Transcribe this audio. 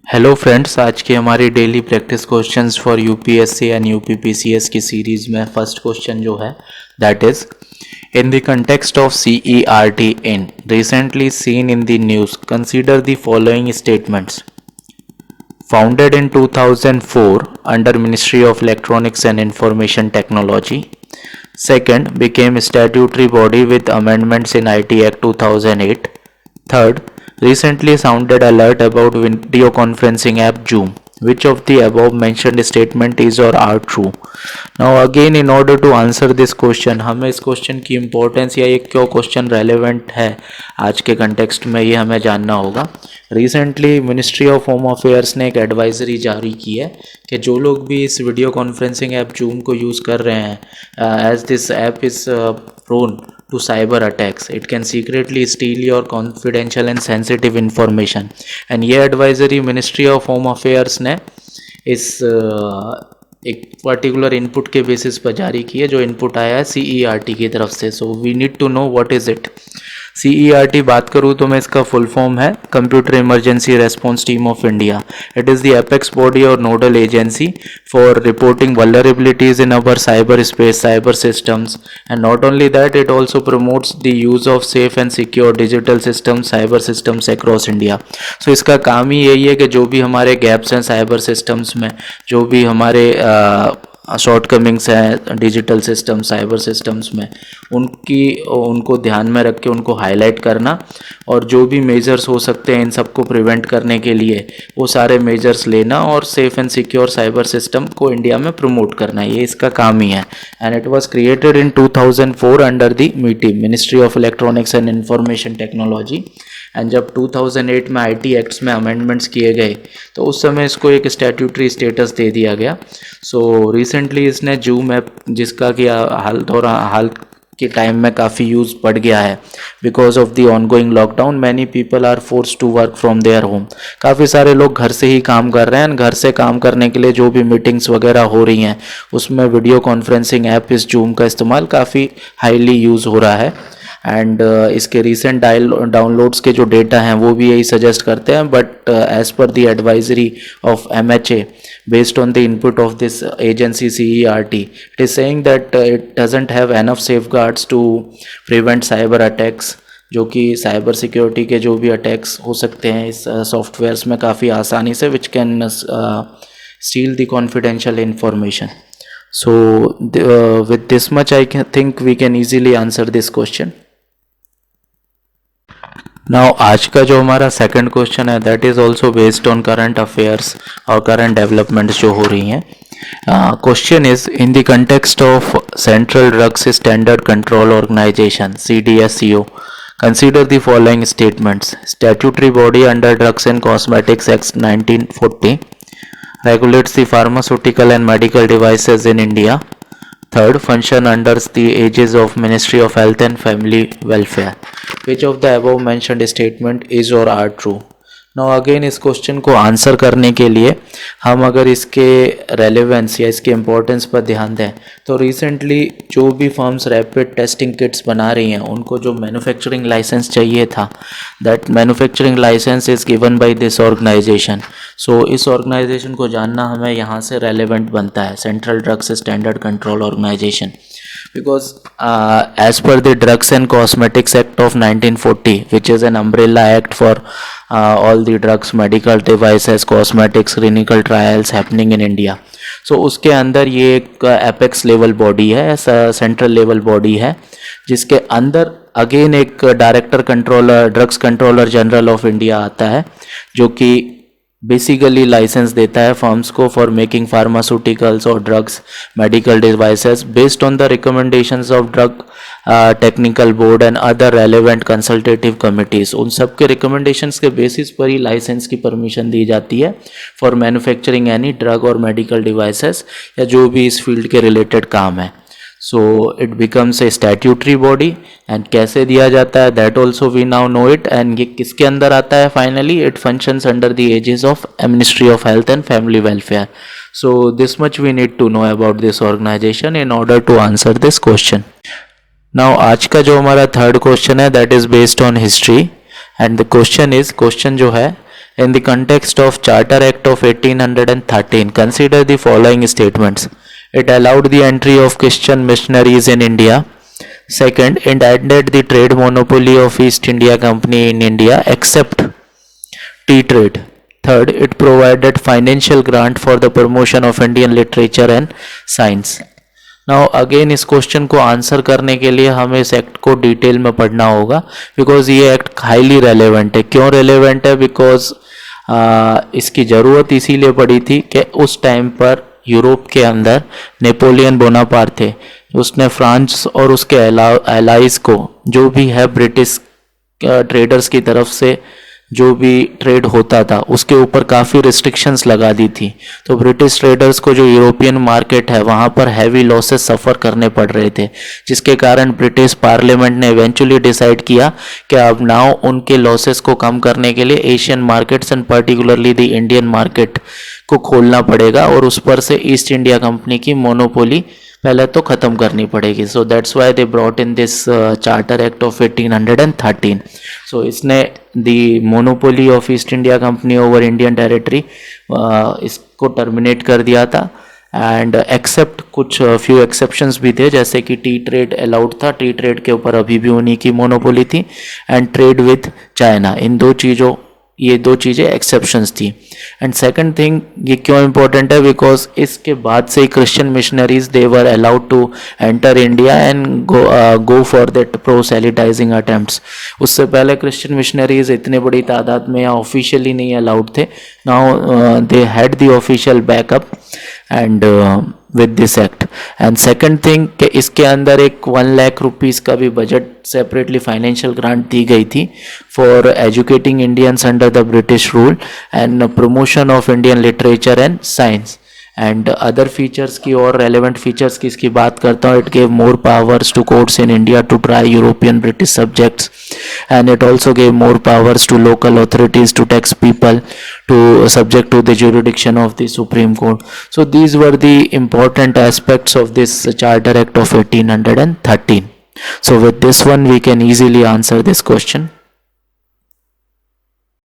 Hello friends, आज की हमारी daily practice questions for UPSC and UPPCS की सीरीज में फर्स्ट क्वेश्चन जो है that is in the context of CERT in recently seen in the news consider the following statements. Founded in 2004 under Ministry of Electronics and Information Technology. Second, became statutory body with amendments in IT Act 2008. Third, recently sounded alert about video conferencing app Zoom. Which of the above mentioned statement is or are true? Now again, in order to answer this question, हमें इस question की importance या ये क्यों question relevant है आज के context में, ये हमें जानना होगा। Recently ministry of home affairs ने एक एडवाइजरी जारी की है कि जो लोग भी इस वीडियो कॉन्फ्रेंसिंग ऐप जूम को यूज़ कर रहे हैं, as this app is prone to cyber attacks, it can secretly steal your confidential and sensitive information। and ये advisory ministry of home affairs ने इस एक पर्टिकुलर इनपुट के बेसिस पर जारी की है, जो इनपुट आया है CERT की तरफ से। So we need to know what is it. CERT बात करूँ तो मैं इसका फुल फॉर्म है computer emergency response team of India. It is the apex body और nodal agency for reporting vulnerabilities in our cyber space, cyber systems, and not only that, it also promotes the use of safe and secure digital system, cyber systems across India. So इसका काम ही यही है कि जो भी हमारे gaps हैं cyber systems में, जो भी हमारे शॉर्टकमिंग्स हैं डिजिटल सिस्टम, साइबर सिस्टम्स में, उनको ध्यान में रख के उनको हाईलाइट करना, और जो भी मेजर्स हो सकते हैं इन सबको प्रिवेंट करने के लिए वो सारे मेजर्स लेना, और safe and secure cyber system को इंडिया में प्रमोट करना, ये इसका काम ही है। And it was created in 2004 under the MITI, ministry of electronics and information technology. And जब 2008 में IT एक्ट्स में अमेंडमेंट्स किए गए तो उस समय इसको एक स्टैट्यूटरी स्टेटस दे दिया गया। सो रिसेंटली इसने जूम ऐप, जिसका कि हाल के टाइम में काफ़ी यूज़ बढ़ गया है because of the ongoing lockdown, many people are force to work from their home. काफ़ी सारे लोग घर से ही काम कर रहे हैं। घर से काम करने के लिए जो भी मीटिंग्स वगैरह हो रही हैं उसमें वीडियो कॉन्फ्रेंसिंग ऐप इस जूम का इस्तेमाल काफ़ी हाईली यूज़ हो रहा है। एंड इसके रिसेंट डाउनलोड्स के जो डेटा हैं वो भी यही सजेस्ट करते हैं, but as per the advisory of MHA based on the input of this agency CERT, it is saying that it doesn't have enough safeguards to prevent cyber attacks, जो कि साइबर सिक्योरिटी के जो भी attacks हो सकते हैं इस softwares में काफ़ी आसानी से, which can steal the confidential information. So with this much I think we can easily answer this question. Now आज का जो हमारा सेकंड क्वेश्चन है that is also based on current affairs और करंट डेवलपमेंट्स जो हो रही हैं। Question is in the context of central drugs standard control organisation CDSCO, consider the following statements. Statutory body under Drugs and Cosmetics Act 1940 regulates the pharmaceutical and medical devices in India. Third, function under the aegis of Ministry of Health and Family Welfare. Which of the above mentioned statement is or are true? Now again इस question को answer करने के लिए हम अगर इसके relevance या इसके इम्पोर्टेंस पर ध्यान दें तो रिसेंटली जो भी फर्म्स रैपिड टेस्टिंग किट्स बना रही हैं उनको जो मैन्युफैक्चरिंग लाइसेंस चाहिए था, that manufacturing licence is given by this organisation. So इस ऑर्गेनाइजेशन को जानना हमें यहाँ से रेलेवेंट बनता है, central drugs standard control organisation, because as per the Drugs and Cosmetics Act of 1940, which is an umbrella act for all the drugs, medical devices, cosmetics, clinical trials happening in India. So उसके अंदर ये एक apex level body है, central level body है, जिसके अंदर again एक director controller, drugs controller general of India आता है, जो कि बेसिकली लाइसेंस देता है फर्म्स को फॉर मेकिंग फार्मास्यूटिकल्स और drugs, medical devices based on the recommendations of drug technical board and other relevant consultative committees. उन सब के रिकमेंडेशंस के बेसिस पर ही लाइसेंस की परमिशन दी जाती है फॉर मैन्युफैक्चरिंग एनी ड्रग और मेडिकल डिवाइसेस या जो भी इस फील्ड के रिलेटेड काम है। So it becomes a statutory body. And कैसे दिया जाता है that also we now know it. And ये किसके अंदर आता है फाइनली? It functions under the aegis of ministry of health and family welfare. So this much we need to know about this organisation in order to answer this question. Now आज का जो हमारा थर्ड क्वेश्चन है that is based on history and the question जो है In the context of Charter Act of 1813, consider the following statements. It allowed the entry of Christian missionaries in India. Second, it ended the trade monopoly of East India Company in India except tea trade. Third, it provided financial grant for the promotion of Indian literature and science. Now again इस question को answer करने के लिए हमें इस act को detail में पढ़ना होगा, बिकॉज ये एक्ट हाईली रेलेवेंट है. क्यों रेलेवेंट है? बिकॉज इसकी ज़रूरत इसीलिए पड़ी थी कि उस टाइम पर यूरोप के अंदर नेपोलियन बोनापार्ट थे, उसने फ्रांस और उसके एलाइज को जो भी है ब्रिटिश ट्रेडर्स की तरफ से जो भी ट्रेड होता था उसके ऊपर काफ़ी रिस्ट्रिक्शंस लगा दी थी. तो ब्रिटिश ट्रेडर्स को जो यूरोपियन मार्केट है वहाँ पर हैवी लॉसेस सफ़र करने पड़ रहे थे, जिसके कारण ब्रिटिश पार्लियामेंट ने इवेंचुअली डिसाइड किया कि अब नाउ उनके लॉसेस को कम करने के लिए Asian markets and particularly the Indian market को खोलना पड़ेगा और उस पर से ईस्ट इंडिया कंपनी की मोनोपोली पहले तो ख़त्म करनी पड़ेगी. So that's why they brought in this charter act of 1813. So इसने the monopoly of East India Company over Indian territory इसको टर्मिनेट कर दिया था. एंड एक्सेप्ट कुछ फ्यू एक्सेप्शंस भी थे, जैसे कि टी ट्रेड अलाउड था, टी ट्रेड के ऊपर अभी भी उन्हीं की मोनोपोली थी, एंड ट्रेड विथ चाइना. इन ये दो चीज़ें एक्सेप्शंस थी. एंड सेकंड थिंग, ये क्यों इंपॉर्टेंट है? बिकॉज इसके बाद से Christian missionaries they were allowed to enter India and go for that proselytising attempts. उससे पहले क्रिश्चियन मिशनरीज इतने बड़ी तादाद में या ऑफिशियली नहीं अलाउड थे. Now they had the official backup and with this act. And second thing कि इसके अंदर एक 1 लाख रुपीज़ का भी बजट सेपरेटली फाइनेंशियल ग्रांट दी गई थी for educating Indians under the British rule and promotion of Indian literature and science. And other features की और रेलेवेंट फीचर्स की इसकी बात करता हूँ. It gave more powers to courts in India to try European British subjects, and it also gave more powers to local authorities to tax people to subject to the jurisdiction of the Supreme Court. So these were the important aspects of this Charter Act of 1813. So with this one we can easily answer this question.